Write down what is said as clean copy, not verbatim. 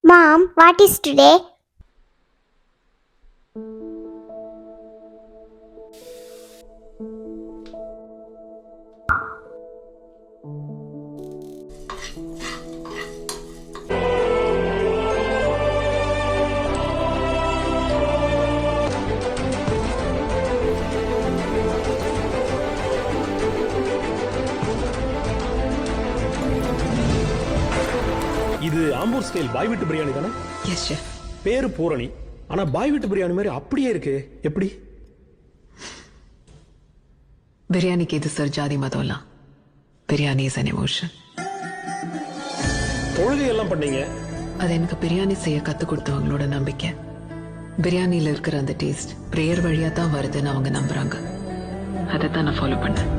Mom, what is today? இது Ambur style பாய் வீட்டு பிரியாணி தானே? Yes chef. பேரு பூரணி, ஆனா பாய் வீட்டு பிரியாணி மாதிரி அப்படியே இருக்கு. எப்படி? பிரியாணிக்கு இது சார் ஜாதி மதம்லாம். Biryani is an emotion. தொழுகை எல்லாம் பண்ணீங்க. அது எனக்கு பிரியாணி செய்ய கற்றுக் கொடுத்தவங்களோட நம்பிக்கை. பிரியாணியில் இருக்கிற அந்த டேஸ்ட் ப்ரேயர் வழியாக தான் வருதுன்னு அவங்க நம்புறாங்க. அதை தான் நான் ஃபாலோ பண்ணேன்.